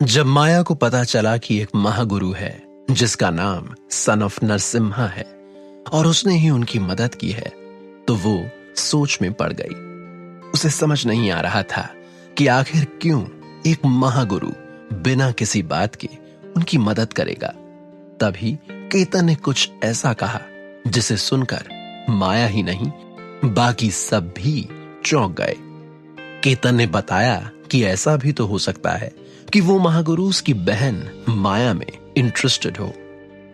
जब माया को पता चला कि एक महागुरु है जिसका नाम सन ऑफ नरसिम्हा है और उसने ही उनकी मदद की है, तो वो सोच में पड़ गई। उसे समझ नहीं आ रहा था कि आखिर क्यों एक महागुरु बिना किसी बात के उनकी मदद करेगा। तभी केतन ने कुछ ऐसा कहा जिसे सुनकर माया ही नहीं बाकी सब भी चौंक गए। केतन ने बताया कि ऐसा भी तो हो सकता है कि वो महागुरु उसकी बहन माया में इंटरेस्टेड हो।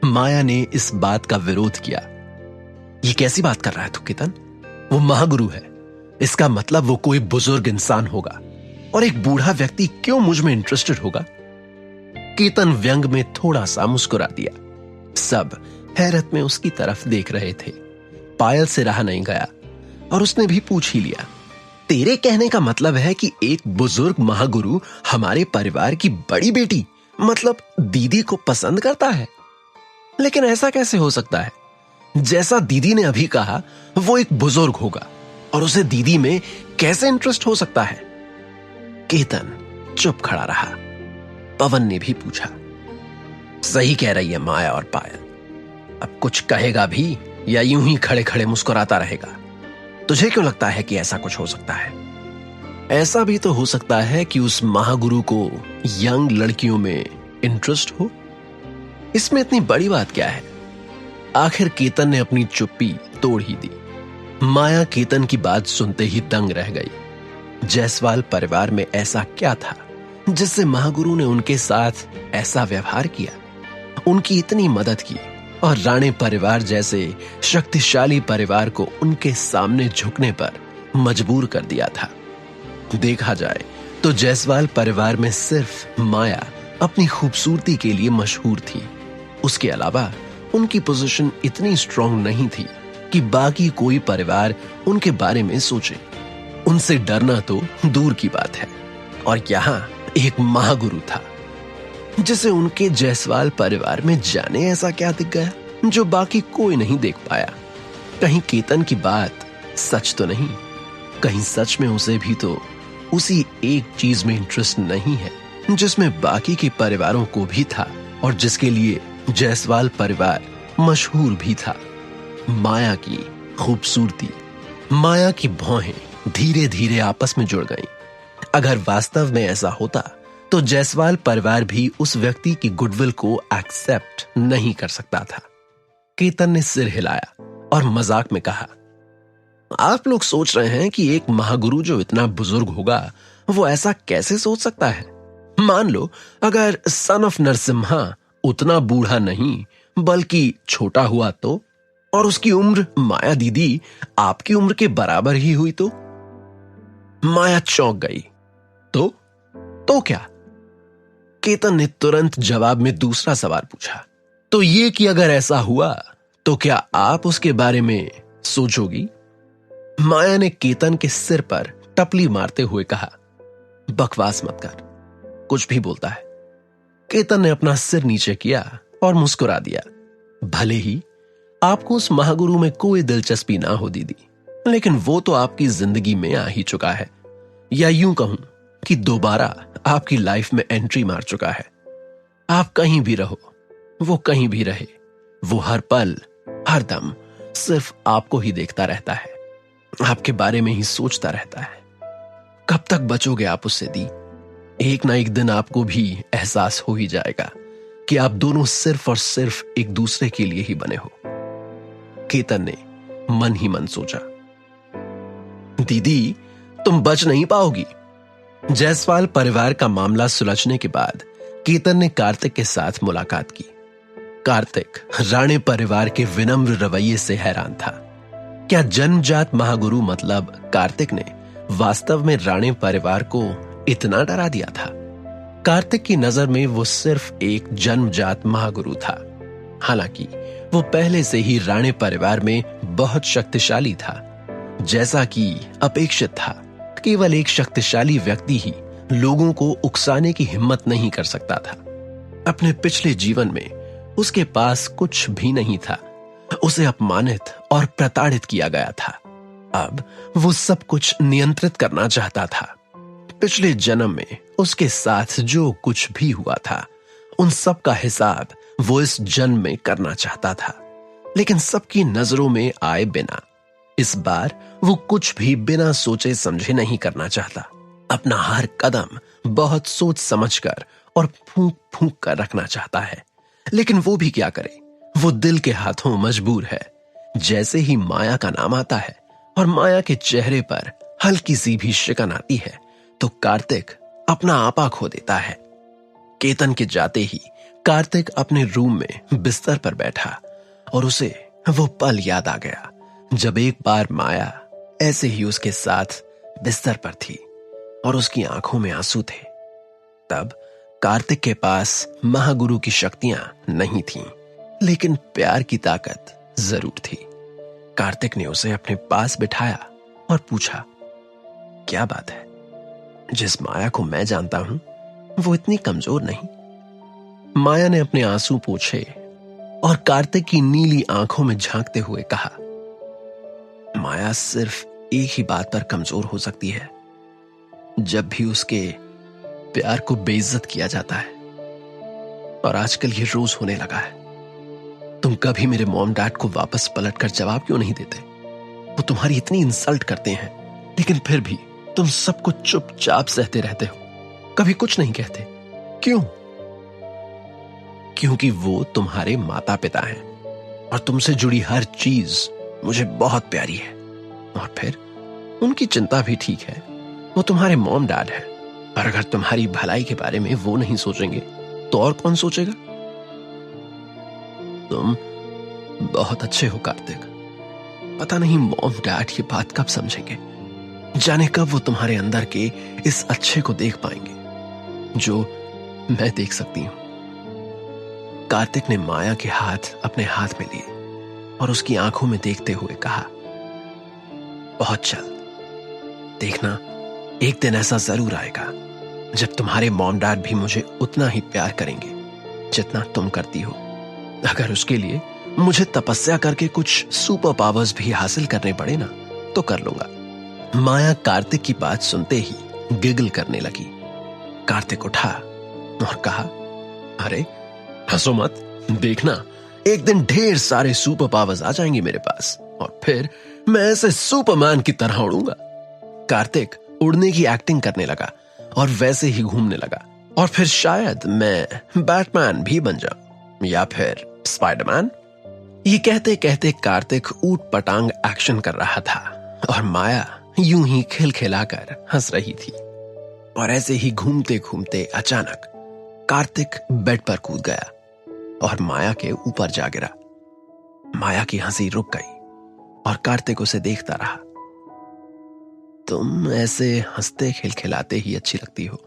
माया ने इस बात का विरोध किया। ये कैसी बात कर रहा है तू केतन? वो महागुरु है, इसका मतलब वो कोई बुजुर्ग इंसान होगा, और एक बूढ़ा व्यक्ति क्यों मुझ में इंटरेस्टेड होगा? केतन व्यंग में थोड़ा सा मुस्कुरा दिया। सब हैरत में उसकी तरफ देख रहे थे। पायल से रहा नहीं गया और उसने भी पूछ ही लिया, तेरे कहने का मतलब है कि एक बुजुर्ग महागुरु हमारे परिवार की बड़ी बेटी मतलब दीदी को पसंद करता है? लेकिन ऐसा कैसे हो सकता है? जैसा दीदी ने अभी कहा, वो एक बुजुर्ग होगा और उसे दीदी में कैसे इंटरेस्ट हो सकता है? केतन चुप खड़ा रहा। पवन ने भी पूछा, सही कह रही है माया और पायल। अब कुछ कहेगा भी या यूं ही खड़े खड़े मुस्कुराता रहेगा? तुझे क्यों लगता है कि ऐसा कुछ हो सकता है? ऐसा भी तो हो सकता है कि उस महागुरु को यंग लड़कियों में इंटरेस्ट हो। इसमें इतनी बड़ी बात क्या है? आखिर केतन ने अपनी चुप्पी तोड़ ही दी। माया केतन की बात सुनते ही दंग रह गई। जायसवाल परिवार में ऐसा क्या था जिससे महागुरु ने उनके साथ ऐसा व्यवहार किया, उनकी इतनी मदद की और राणे परिवार जैसे शक्तिशाली परिवार को उनके सामने झुकने पर मजबूर कर दिया था? देखा जाए तो जायसवाल परिवार में सिर्फ माया अपनी खूबसूरती के लिए मशहूर थी। उसके अलावा उनकी पोजीशन इतनी स्ट्रांग नहीं थी कि बाकी कोई परिवार उनके बारे में सोचे। उनसे डरना तो दूर की बात है। और यहां एक महागुरु था जिसे उनके जायसवाल परिवार में जाने ऐसा क्या दिख गया जो बाकी कोई नहीं देख पाया। कहीं केतन की बात सच तो नहीं? कहीं सच में उसे भी तो उसी एक चीज में इंटरेस्ट नहीं है जिसमें बाकी के परिवारों को भी था और जिसके लिए जायसवाल परिवार मशहूर भी था? माया की खूबसूरती। माया की भौहें धीरे धीरे आपस में जुड़ गईं। अगर वास्तव में ऐसा होता तो जायसवाल परिवार भी उस व्यक्ति की गुडविल को एक्सेप्ट नहीं कर सकता था। केतन ने सिर हिलाया और मजाक में कहा, आप लोग सोच रहे हैं कि एक महागुरु जो इतना बुजुर्ग होगा वो ऐसा कैसे सोच सकता है? मान लो अगर सन ऑफ नरसिम्हा उतना बूढ़ा नहीं बल्कि छोटा हुआ तो, और उसकी उम्र माया दीदी आपकी उम्र के बराबर ही हुई तो? माया चौंक गई। तो क्या? केतन ने तुरंत जवाब में दूसरा सवाल पूछा, तो ये कि अगर ऐसा हुआ तो क्या आप उसके बारे में सोचोगी? माया ने केतन के सिर पर टपली मारते हुए कहा, बकवास मत कर, कुछ भी बोलता है। केतन ने अपना सिर नीचे किया और मुस्कुरा दिया। भले ही आपको उस महागुरु में कोई दिलचस्पी ना हो दीदी, लेकिन वो तो आपकी जिंदगी में आ ही चुका है, या यूं कहूं कि दोबारा आपकी लाइफ में एंट्री मार चुका है। आप कहीं भी रहो, वो कहीं भी रहे, वो हर पल हर दम सिर्फ आपको ही देखता रहता है, आपके बारे में ही सोचता रहता है। कब तक बचोगे आप उससे दी? एक ना एक दिन आपको भी एहसास हो ही जाएगा कि आप दोनों सिर्फ और सिर्फ एक दूसरे के लिए ही बने हो। केतन ने मन ही मन सोचा, दीदी तुम बच नहीं पाओगी। जायसवाल परिवार का मामला सुलझने के बाद केतन ने कार्तिक के साथ मुलाकात की। कार्तिक राणे परिवार के विनम्र रवैये से हैरान था। क्या जन्मजात महागुरु मतलब कार्तिक ने वास्तव में राणे परिवार को इतना डरा दिया था? कार्तिक की नजर में वो सिर्फ एक जन्मजात महागुरु था। हालांकि वो पहले से ही राणे परिवार में बहुत शक्तिशाली था। जैसा कि अपेक्षित था, केवल एक शक्तिशाली व्यक्ति ही लोगों को उकसाने की हिम्मत नहीं कर सकता था। अपने पिछले जीवन में उसके पास कुछ भी नहीं था। उसे अपमानित और प्रताड़ित किया गया था। अब वो सब कुछ नियंत्रित करना चाहता था। पिछले जन्म में उसके साथ जो कुछ भी हुआ था, उन सब का हिसाब वो इस जन्म में करना चाहता था, लेकिन सबकी नजरों में आए बिना इस बार वो कुछ भी बिना सोचे समझे नहीं करना चाहता। अपना हर कदम बहुत सोच समझकर और फूंक फूंक कर रखना चाहता है, लेकिन वो भी क्या करे, वो दिल के हाथों मजबूर है। जैसे ही माया का नाम आता है और माया के चेहरे पर हल्की सी भी शिकन आती है तो कार्तिक अपना आपा खो देता है। केतन के जाते ही कार्तिक अपने रूम में बिस्तर पर बैठा और उसे वो पल याद आ गया जब एक बार माया ऐसे ही उसके साथ बिस्तर पर थी और उसकी आंखों में आंसू थे। तब कार्तिक के पास महागुरु की शक्तियां नहीं थीं, लेकिन प्यार की ताकत जरूर थी। कार्तिक ने उसे अपने पास बिठाया और पूछा, क्या बात है? जिस माया को मैं जानता हूं वो इतनी कमजोर नहीं। माया ने अपने आंसू पोंछे और कार्तिक की नीली आंखों में झांकते हुए कहा, माया सिर्फ एक ही बात पर कमजोर हो सकती है, जब भी उसके प्यार को बेइज्जत किया जाता है। और आजकल ये रोज होने लगा है। तुम कभी मेरे मॉम डैड को वापस पलट कर जवाब क्यों नहीं देते? वो तुम्हारी इतनी इंसल्ट करते हैं, लेकिन फिर भी तुम सब कुछ चुपचाप सहते रहते हो, कभी कुछ नहीं कहते। क्यों? क्योंकि वो तुम्हारे माता पिता हैं और तुमसे जुड़ी हर चीज मुझे बहुत प्यारी है। और फिर उनकी चिंता भी ठीक है, वो तुम्हारे मॉम डैड है। और अगर तुम्हारी भलाई के बारे में वो नहीं सोचेंगे तो और कौन सोचेगा? तुम बहुत अच्छे हो कार्तिक। पता नहीं मॉम डैड ये बात कब समझेंगे, जाने कब वो तुम्हारे अंदर के इस अच्छे को देख पाएंगे जो मैं देख सकती हूं। कार्तिक ने माया के हाथ अपने हाथ में लिए और उसकी आंखों में देखते हुए कहा, बहुत जल्द देखना, एक दिन ऐसा जरूर आएगा जब तुम्हारे मॉम डैड भी मुझे उतना ही प्यार करेंगे जितना तुम करती हो। अगर उसके लिए मुझे तपस्या करके कुछ सुपर पावर्स भी हासिल करने पड़े ना, तो कर लूंगा। माया कार्तिक की बात सुनते ही गिगल करने लगी। कार्तिक उठा और कहा, अरे हंसो मत, देखना एक दिन ढेर सारे सुपर पावर्स आ जाएंगे मेरे पास और फिर मैं ऐसे सुपरमैन की तरह उड़ूंगा। कार्तिक उड़ने की एक्टिंग करने लगा और वैसे ही घूमने लगा, और फिर शायद मैं बैटमैन भी बन जाऊं या फिर स्पाइडरमैन। ये कहते कहते कार्तिक ऊट पटांग एक्शन कर रहा था और माया यूं ही खिलखिलाकर हंस रही थी। और ऐसे ही घूमते घूमते अचानक कार्तिक बेड पर कूद गया और माया के ऊपर जा गिरा। माया की हंसी रुक गई और कार्तिक उसे देखता रहा। तुम ऐसे हंसते खिलखिलाते ही अच्छी लगती हो।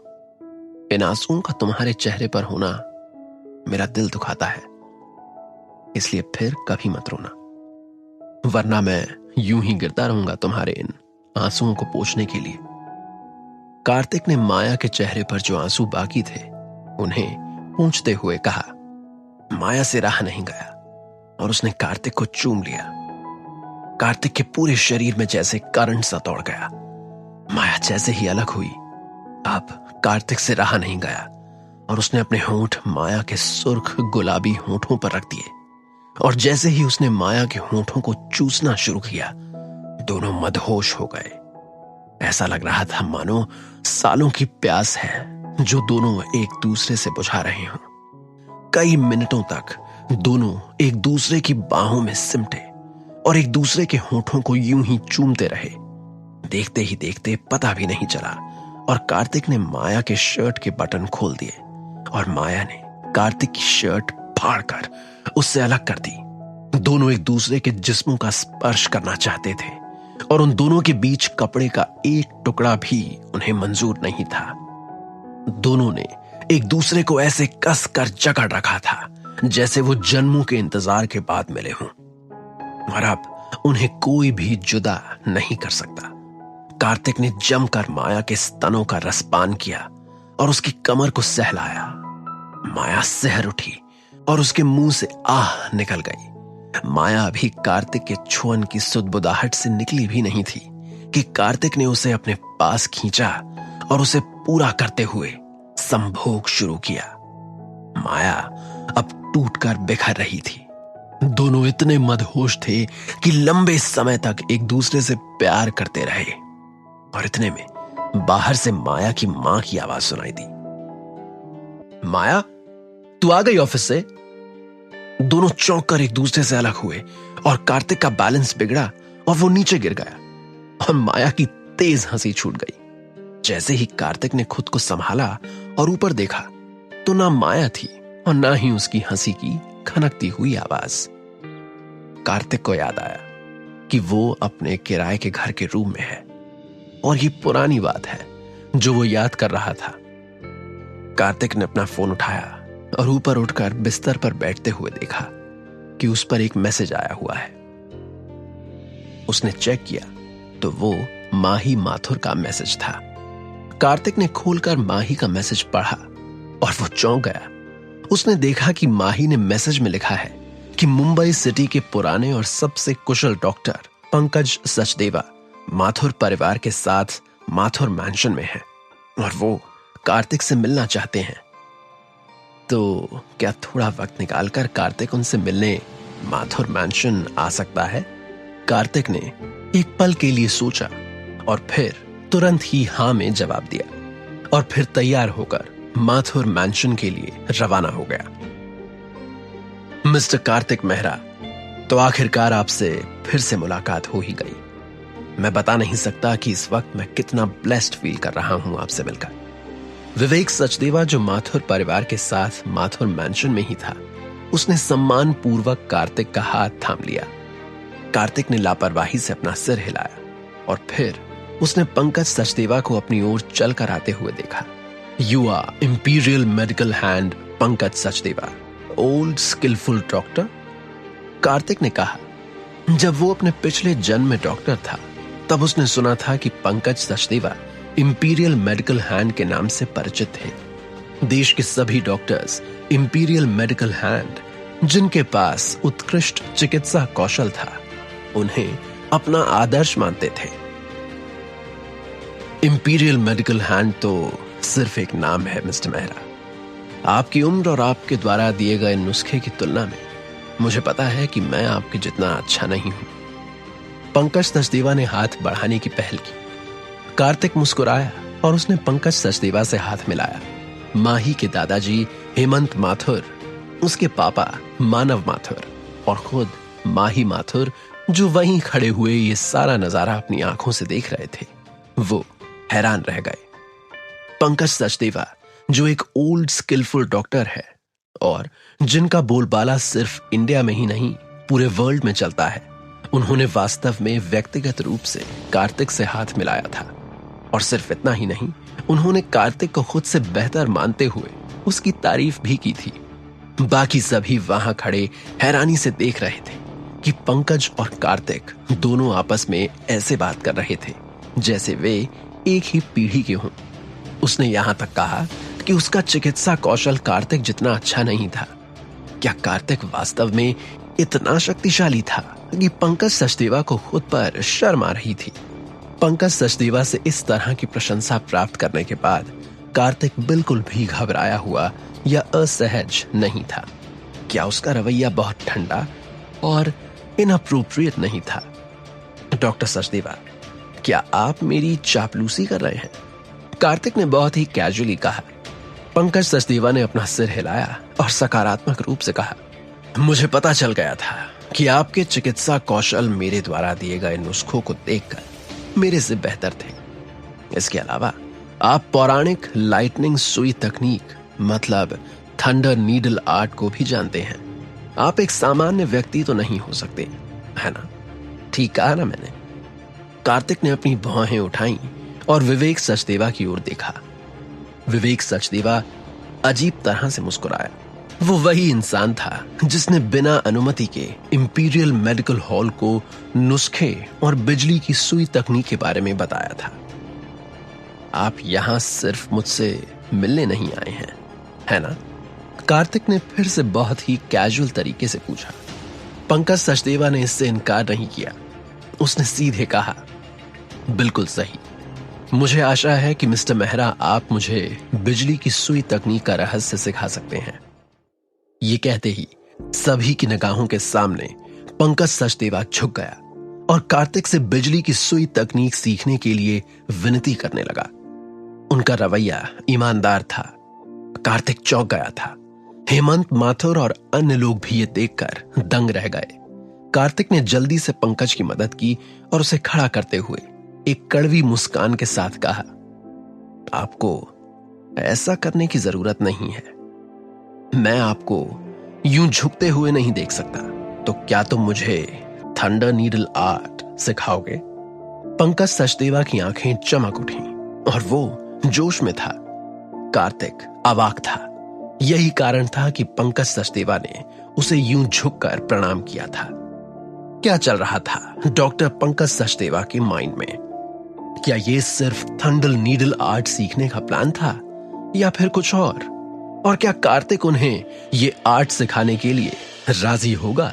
इन आंसुओं का तुम्हारे चेहरे पर होना मेरा दिल दुखाता है, इसलिए फिर कभी मत रोना, वरना मैं यूं ही गिरता रहूंगा तुम्हारे इन आंसुओं को पोंछने के लिए। कार्तिक ने माया के चेहरे पर जो आंसू बाकी थे उन्हें पोंछते हुए कहा। माया से रहा नहीं गया और उसने कार्तिक को चूम लिया। कार्तिक के पूरे शरीर में जैसे करंट सा दौड़ गया। माया जैसे ही अलग हुई, अब कार्तिक से रहा नहीं गया और उसने अपने होंठ माया के सुर्ख गुलाबी होंठों पर रख दिए। और जैसे ही उसने माया के होंठों को चूसना शुरू किया, दोनों मदहोश हो गए। ऐसा लग रहा था मानो सालों की प्यास है जो दोनों एक दूसरे से बुझा रहे हों। कई मिनटों तक दोनों एक दूसरे की बाहों में सिमटे और एक दूसरे के होंठों को यूं ही चूमते रहे। देखते ही देखते पता भी नहीं चला और कार्तिक ने माया के शर्ट के बटन खोल दिए और माया ने कार्तिक की शर्ट फाड़कर उससे अलग कर दी। दोनों एक दूसरे के जिस्मों का स्पर्श करना चाहते थे और उन दोनों के बीच कपड़े का एक टुकड़ा भी उन्हें मंजूर नहीं था। दोनों ने एक दूसरे को ऐसे कस कर जकड़ रखा था जैसे वो जन्मों के इंतजार के बाद मिले हों, और अब उन्हें कोई भी जुदा नहीं कर सकता। कार्तिक ने जमकर माया के स्तनों का रसपान किया और उसकी कमर को सहलाया। माया सहर उठी और उसके मुंह से आह निकल गई। माया अभी कार्तिक के छुअन की सुदबुदाहट से निकली भी नहीं थी कि कार्तिक ने उसे अपने पास खींचा और उसे पूरा करते हुए संभोग शुरू किया। माया अब टूटकर बिखर रही थी। दोनों इतने मदहोश थे कि लंबे समय तक एक दूसरे से प्यार करते रहे। और इतने में बाहर से माया की मां की आवाज सुनाई दी। माया, तू आ गई ऑफिस से? दोनों चौंक कर एक दूसरे से अलग हुए और कार्तिक का बैलेंस बिगड़ा और वो नीचे गिर गया और माया की तेज हंसी छूट गई। जैसे ही कार्तिक ने खुद को संभाला और ऊपर देखा तो ना माया थी और ना ही उसकी हंसी की खनकती हुई आवाज। कार्तिक को याद आया कि वो अपने किराए के घर के रूम में है और ये पुरानी बात है जो वो याद कर रहा था। कार्तिक ने अपना फोन उठाया और ऊपर उठकर बिस्तर पर बैठते हुए देखा कि उस पर एक मैसेज आया हुआ है। उसने चेक किया तो वो माही माथुर का मैसेज था। कार्तिक ने खोलकर माही का मैसेज पढ़ा और वो चौंक गया। उसने देखा कि माही ने मैसेज में लिखा है कि मुंबई सिटी के पुराने और सबसे कुशल डॉक्टर पंकज सचदेवा माथुर परिवार के साथ माथुर मैंशन में हैं और वो कार्तिक से मिलना चाहते हैं। तो क्या थोड़ा वक्त निकालकर कार्तिक उनसे मिलने माथुर मैंशन आ सकता है? कार्तिक ने एक पल के लिए सोचा और फिर तुरंत ही हां में जवाब दिया और फिर तैयार होकर माथुर मैंशन के लिए रवाना हो गया। मिस्टर कार्तिक मेहरा, तो आखिरकार आपसे फिर से मुलाकात हो ही गई। मैं बता नहीं सकता कि इस वक्त मैं कितना ब्लेस्ड फील कर रहा हूं आपसे मिलकर। विवेक सचदेवा, जो माथुर परिवार के साथ माथुर मैंशन में ही था, उसने सम्मान पूर्वक कार्तिक का हाथ थाम लिया। कार्तिक ने लापरवाही से अपना सिर हिलाया और फिर उसने पंकज सचदेवा को अपनी ओर चलकर आते हुए देखा। You are imperial medical hand Pankaj Sachdeva, old skilful doctor, Kartik ने कहा। जब वो अपने पिछले जन्म में डॉक्टर था तब उसने सुना था कि Pankaj Sachdeva imperial medical hand के नाम से परिचित थे। देश के सभी डॉक्टर्स इंपीरियल मेडिकल हैंड, जिनके पास उत्कृष्ट चिकित्सा कौशल था, उन्हें अपना आदर्श मानते थे। इंपीरियल मेडिकल हैंड तो सिर्फ एक नाम है मिस्टर मेहरा। आपकी उम्र और आपके द्वारा दिए गए नुस्खे की तुलना में मुझे पता है कि मैं आपके जितना अच्छा नहीं हूं। पंकज सचदेवा ने हाथ बढ़ाने की पहल की। कार्तिक मुस्कुराया और उसने पंकज सचदेवा से हाथ मिलाया। माही के दादाजी हेमंत माथुर, उसके पापा मानव माथुर और खुद माही माथुर, जो वहीं खड़े हुए ये सारा नजारा अपनी आंखों से देख रहे थे, वो हैरान रह गए। पंकज सचदेवा, जो एक ओल्ड स्किलफुल डॉक्टर है और जिनका बोलबाला सिर्फ इंडिया में ही नहीं पूरे वर्ल्ड में चलता है, उन्होंने वास्तव में व्यक्तिगत रूप से कार्तिक से हाथ मिलाया था। और सिर्फ इतना ही नहीं, उन्होंने कार्तिक को खुद से बेहतर मानते हुए उसकी तारीफ भी की थी। बाकी सभी वहां खड़े हैरानी से देख रहे थे कि पंकज और कार्तिक दोनों आपस में ऐसे बात कर रहे थे जैसे वे एक ही पीढ़ी के हों। उसने यहां तक कहा कि उसका चिकित्सा कौशल कार्तिक जितना अच्छा नहीं था। क्या कार्तिक वास्तव में इतना शक्तिशाली था कि पंकज सचदेवा को खुद पर शर्म आ रही थी? पंकज सचदेवा से इस तरह की प्रशंसा प्राप्त करने के बाद कार्तिक बिल्कुल भी घबराया हुआ या असहज नहीं था। क्या उसका रवैया बहुत ठंडा और इनअप्रोप्रिएट नहीं था? डॉक्टर सचदेवा, क्या आप मेरी चापलूसी कर रहे हैं? कार्तिक ने बहुत ही कैजुअली कहा। पंकज सचदेवा ने अपना सिर हिलाया और सकारात्मक रूप से कहा, मुझे पता चल गया था कि आपके चिकित्सा कौशल मेरे द्वारा दिए गए नुस्खों को देखकर मेरे से बेहतर थे। इसके अलावा आप पौराणिक लाइटनिंग सुई तकनीक, मतलब थंडर नीडल आर्ट को भी जानते हैं। आप एक सामान्य व्यक्ति तो नहीं हो सकते, है ना? ठीक कहा ना मैंने? कार्तिक ने अपनी भौहें उठाई और विवेक सचदेवा की ओर देखा। विवेक सचदेवा अजीब तरह से मुस्कुराया। वो वही इंसान था जिसने बिना अनुमति के इंपीरियल मेडिकल हॉल को नुस्खे और बिजली की सुई तकनीक के बारे में बताया था। आप यहां सिर्फ मुझसे मिलने नहीं आए हैं, है ना? कार्तिक ने फिर से बहुत ही कैजुअल तरीके से पूछा। पंकज सचदेवा ने इससे इनकार नहीं किया। उसने सीधे कहा, बिल्कुल सही। मुझे आशा है कि मिस्टर मेहरा आप मुझे बिजली की सुई तकनीक का रहस्य सिखा सकते हैं। ये कहते ही सभी की निगाहों के सामने पंकज सचदेवा झुक गया और कार्तिक से बिजली की सुई तकनीक सीखने के लिए विनती करने लगा। उनका रवैया ईमानदार था। कार्तिक चौंक गया था। हेमंत, माथुर और अन्य लोग भी ये देखकर दंग रह गए। कार्तिक ने जल्दी से पंकज की मदद की और उसे खड़ा करते हुए एक कड़वी मुस्कान के साथ कहा, आपको ऐसा करने की जरूरत नहीं है। मैं आपको यूं झुकते हुए नहीं देख सकता, तो क्या तुम मुझे थंडर नीडल आर्ट सिखाओगे? पंकज सचदेवा की आंखें चमक उठी और वो जोश में था। कार्तिक अवाक था। यही कारण था कि पंकज सचदेवा ने उसे यूं झुककर प्रणाम किया था। क्या चल रहा था डॉक्टर पंकज सचदेवा के माइंड में? क्या ये सिर्फ थंडर नीडल आर्ट सीखने का प्लान था या फिर कुछ और क्या कार्तिक उन्हें ये आर्ट सिखाने के लिए राजी होगा?